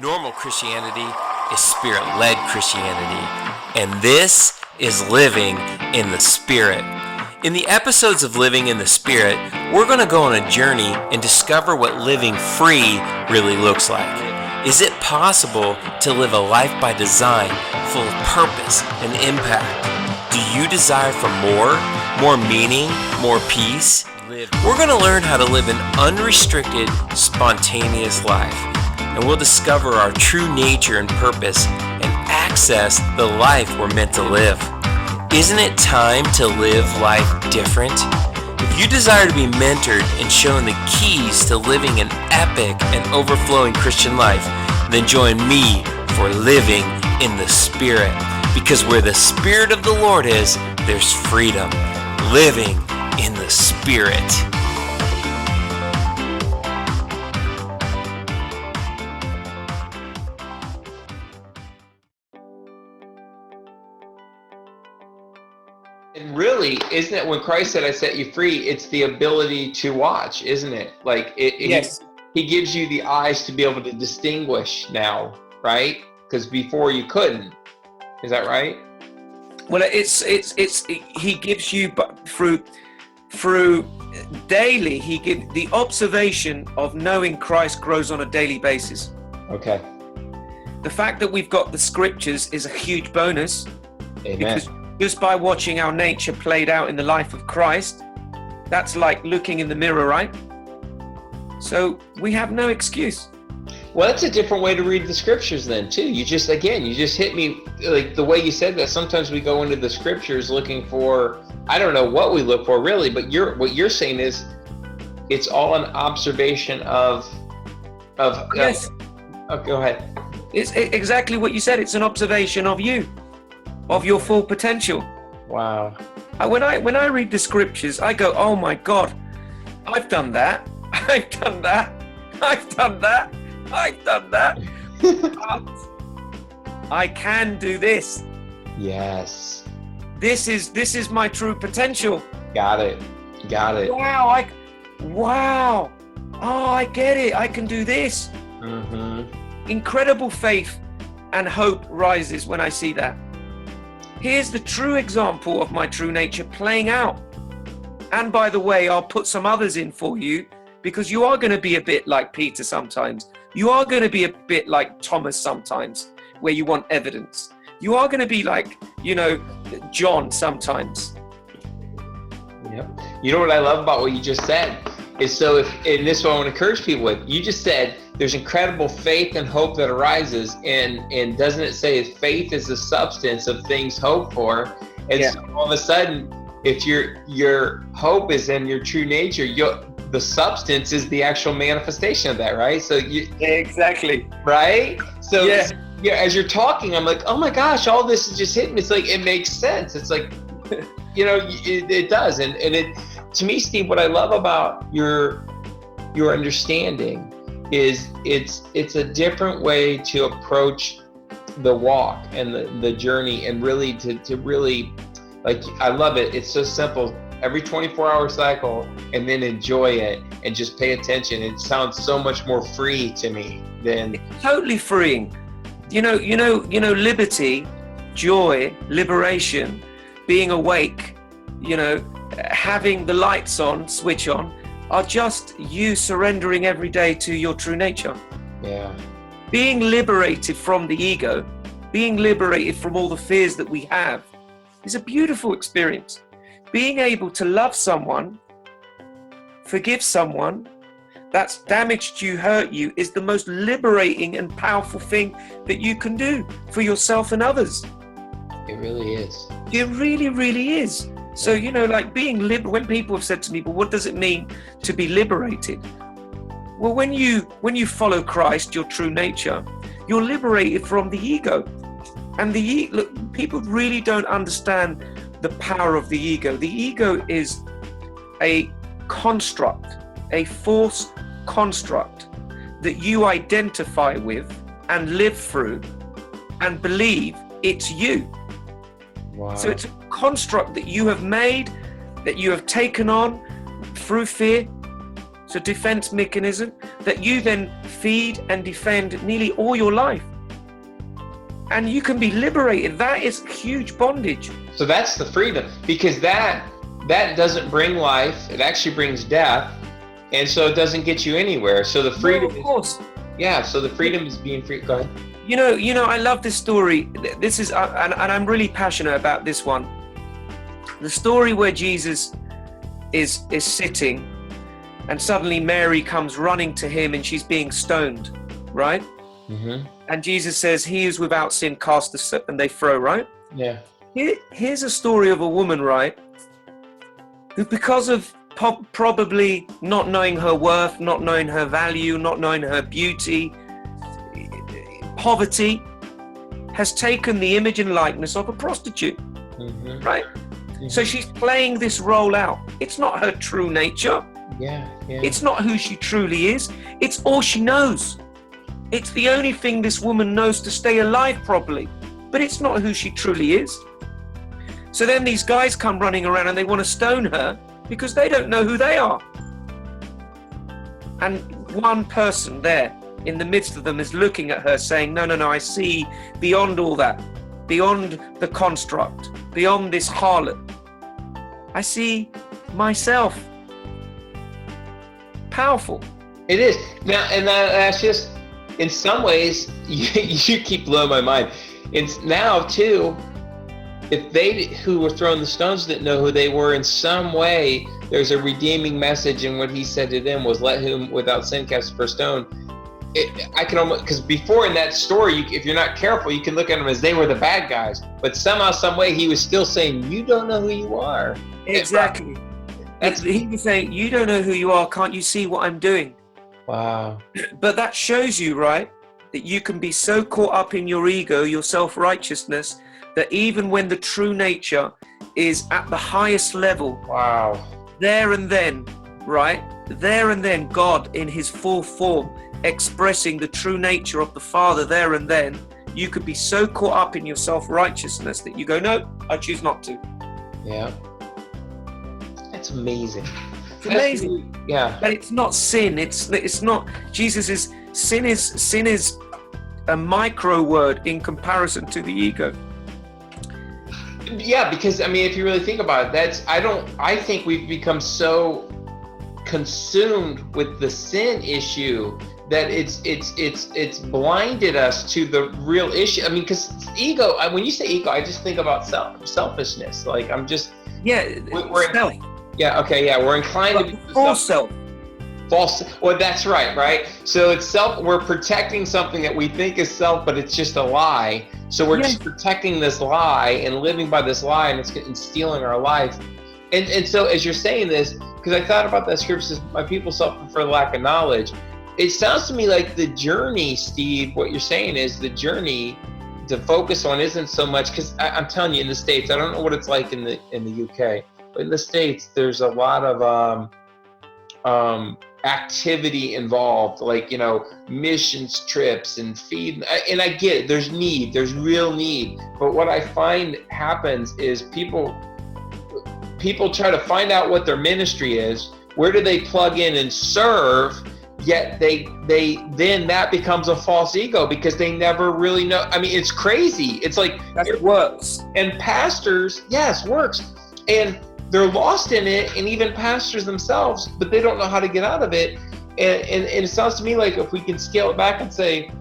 Normal Christianity is Spirit-led Christianity, and this is Living in the Spirit. In the episodes of Living in the Spirit, we're going to go on a journey and discover what living free really looks like. Is it possible to live a life by design, full of purpose and impact? Do you desire for more meaning, more peace? We're going to learn how to live an unrestricted, spontaneous life. And we'll discover our true nature and purpose and access the life we're meant to live. Isn't it time to live life different? If you desire to be mentored and shown the keys to living an epic and overflowing Christian life, then join me for Living in the Spirit. Because where the Spirit of the Lord is, there's freedom. Living in the Spirit. And really, isn't it when Christ said, I set you free, it's the ability to watch, isn't it? Like, Yes. He gives you the eyes to be able to distinguish now, right? Because before you couldn't. Is that right? Well, he gives you, but through daily, he gives the observation of knowing Christ grows on a daily basis. Okay. The fact that we've got the scriptures is a huge bonus. Amen. Because just by watching our nature played out in the life of Christ, that's like looking in the mirror, right? So we have no excuse. Well, that's a different way to read the scriptures then, too. You just hit me, like the way you said that. Sometimes we go into the scriptures looking for, I don't know what we look for really, but what you're saying is it's all an observation of Yes. Go ahead. It's exactly what you said. It's an observation of you, of your full potential. Wow. When I read the scriptures, I go, oh my God, I've done that. I've done that. I've done that. I've done that. But I can do this. Yes. This is my true potential. Got it. Wow. Oh, I get it. I can do this. Mm-hmm. Incredible faith and hope rises when I see that. Here's the true example of my true nature playing out. And by the way, I'll put some others in for you, because you are going to be a bit like Peter sometimes. You are going to be a bit like Thomas sometimes, where you want evidence. You are going to be like, John sometimes. Yep. You know what I love about what you just said is, so and this is what I want to encourage people with. You just said there's incredible faith and hope that arises, and doesn't it say faith is the substance of things hoped for? And so all of a sudden, if your hope is in your true nature, the substance is the actual manifestation of that, right? So Exactly. Right? So yeah, as you're talking, I'm like, oh my gosh, all this is just hitting me. It's like, it makes sense. It's like, it does. And it, to me, Steve, what I love about your understanding is it's a different way to approach the walk and the journey, and really to really, like, I love it. It's so simple. Every 24-hour cycle, and then enjoy it and just pay attention. It sounds so much more free to me than it's totally freeing. Liberty, joy, liberation, being awake, having the lights on, switch on, are just you surrendering every day to your true nature. Yeah. Being liberated from the ego, being liberated from all the fears that we have, is a beautiful experience. Being able to love someone, forgive someone that's damaged you, hurt you, is the most liberating and powerful thing that you can do for yourself and others. It really is. It really, really is. So, like being when people have said to me, but what does it mean to be liberated? Well, when you follow Christ, your true nature, you're liberated from the ego. And people really don't understand the power of the ego. The ego is a construct, a false construct that you identify with and live through and believe it's you. Wow. So it's a construct that you have made, that you have taken on through fear, It's a defense mechanism that you then feed and defend nearly all your life. And you can be liberated. That is huge bondage. So that's the freedom, because that doesn't bring life. It actually brings death. And so it doesn't get you anywhere. So the freedom, of course. So the freedom is being free. Go ahead. You know, I love this story. This is, and I'm really passionate about this one. The story where Jesus is sitting, and suddenly Mary comes running to him, and she's being stoned, right? Mm-hmm. And Jesus says, "He is without sin, cast the stone," and they throw, right? Yeah. Here's a story of a woman, right, who, because of probably not knowing her worth, not knowing her value, not knowing her beauty, poverty, has taken the image and likeness of a prostitute, Mm-hmm. right? Mm-hmm. So she's playing this role out. It's not her true nature. Yeah. It's not who she truly is. It's all she knows. It's the only thing this woman knows to stay alive properly, but it's not who she truly is. So then these guys come running around and they want to stone her because they don't know who they are. And one person there in the midst of them is looking at her saying, no, I see beyond all that, beyond the construct, beyond this harlot. I see myself. Powerful. It is. Now, and that's just, in some ways, you keep blowing my mind. It's now too, if they who were throwing the stones didn't know who they were, in some way, there's a redeeming message, and what he said to them was, "Let whom without sin cast the first stone." I can almost, because before in that story, if you're not careful, you can look at them as they were the bad guys. But somehow, some way, he was still saying, "You don't know who you are." Exactly. He was saying, "You don't know who you are. Can't you see what I'm doing?" Wow. But that shows you, right, that you can be so caught up in your ego, your self-righteousness, that even when the true nature is at the highest level, wow, there and then, right, there and then, God in his full form, expressing the true nature of the Father there and then, you could be so caught up in your self-righteousness that you go, "No, I choose not to." Yeah. That's amazing. It's amazing. Yeah. But it's not sin. It's not. Jesus is sin is a micro word in comparison to the ego. Yeah, because I mean, if you really think about it, I think we've become so consumed with the sin issue that it's blinded us to the real issue. I mean, because ego, when you say ego, I just think about selfishness. Like we're self. Yeah, okay, yeah, we're inclined to be false self. False. Well, that's right. So it's self. We're protecting something that we think is self, but it's just a lie. So we're just protecting this lie and living by this lie, and it's stealing our life. And so as you're saying this, because I thought about that scripture, says, "My people suffer for lack of knowledge." It sounds to me like the journey, Steve. What you're saying is the journey to focus on isn't so much, because I'm telling you, in the States, I don't know what it's like in the UK, but in the States, there's a lot of activity involved, like, missions trips and feed, and I get it, there's real need, but what I find happens is people try to find out what their ministry is, where do they plug in and serve, yet they then that becomes a false ego because they never really know. I mean, it's crazy. It's like it works. And pastors, yes, works, and they're lost in it, and even pastors themselves, but they don't know how to get out of it. And it sounds to me like if we can scale it back and say,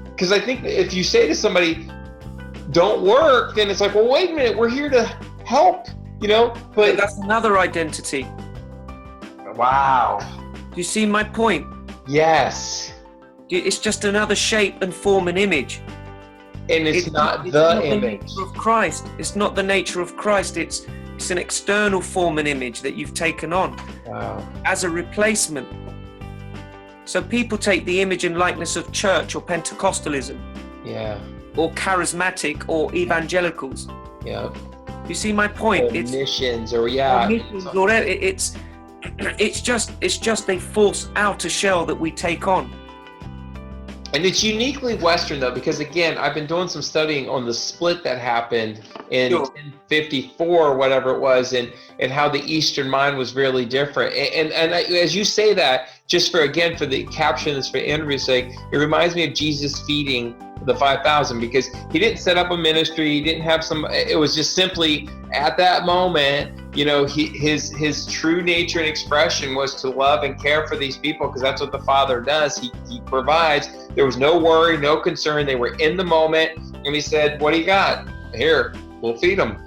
because I think if you say to somebody, "Don't work," then it's like, well, wait a minute, we're here to help, but that's another identity. Wow. Do you see my point? Yes. It's just another shape and form and image. And it's not the image nature of Christ. It's not the nature of Christ. It's an external form and image that you've taken on as a replacement. So people take the image and likeness of church or Pentecostalism, or charismatic or evangelicals. Yeah. You see my point? Or it's missions, or missions, or it's just a false outer shell that we take on. And it's uniquely Western, though, because, again, I've been doing some studying on the split that happened in 1054 or whatever it was, and how the Eastern mind was really different. And as you say that, just for the captions for interview's sake, it reminds me of Jesus feeding the 5,000, because he didn't set up a ministry. He didn't have it was just simply at that moment, his true nature and expression was to love and care for these people, because that's what the Father does. He provides. There was no worry, no concern. They were in the moment, and he said, "What do you got? Here, we'll feed them."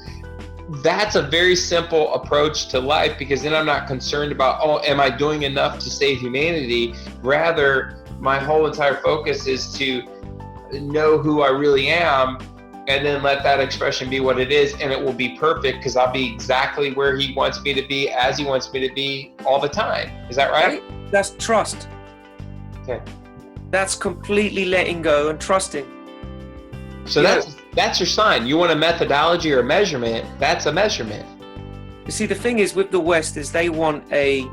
That's a very simple approach to life, because then I'm not concerned about, am I doing enough to save humanity? Rather, my whole entire focus is to know who I really am, and then let that expression be what it is, and it will be perfect, because I'll be exactly where he wants me to be, as he wants me to be, all the time. Is that right? That's trust. Okay. That's completely letting go and trusting. So that's your sign. You want a methodology or a measurement, that's a measurement. You see, the thing is with the West is they want a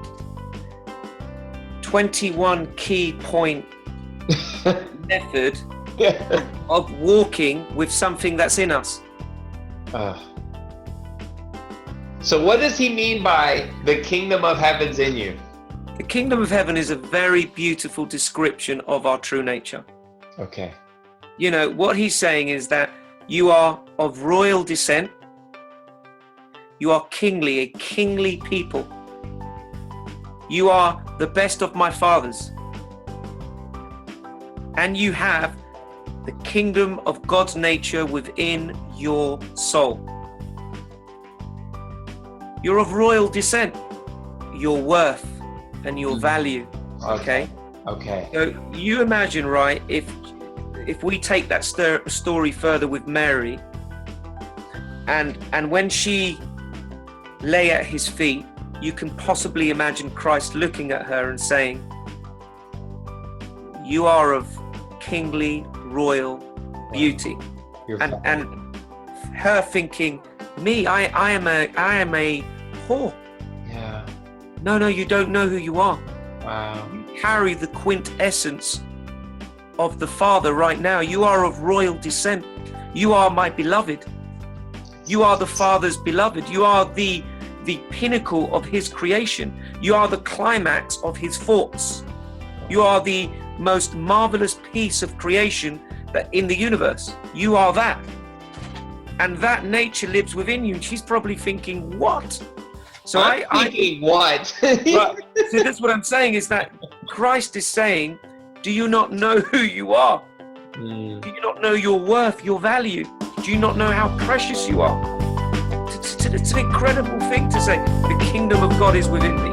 21 key point method of walking with something that's in us. So what does he mean by the kingdom of heaven's in you? The kingdom of heaven is a very beautiful description of our true nature. Okay. What he's saying is that you are of royal descent. You are kingly, a kingly people. You are the best of my fathers. And you have the kingdom of God's nature within your soul. You're of royal descent. Your worth and your value. Okay. So you imagine, right, if we take that story further with Mary, and when she lay at his feet, you can possibly imagine Christ looking at her and saying, "You are of kingly, royal beauty," and her thinking, "Me, I am a whore." Yeah. No, you don't know who you are. Wow. You carry the quintessence of the Father right now. You are of royal descent. You are my beloved. You are the Father's beloved. You are the pinnacle of his creation. You are the climax of his thoughts. You are the most marvelous piece of creation that in the universe. You are that. And that nature lives within you. And she's probably thinking, what? So what? So that's what I'm saying, is that Christ is saying, do you not know who you are? Do you not know your worth, your value? Do you not know how precious you are? It's an incredible thing to say. The kingdom of God is within me.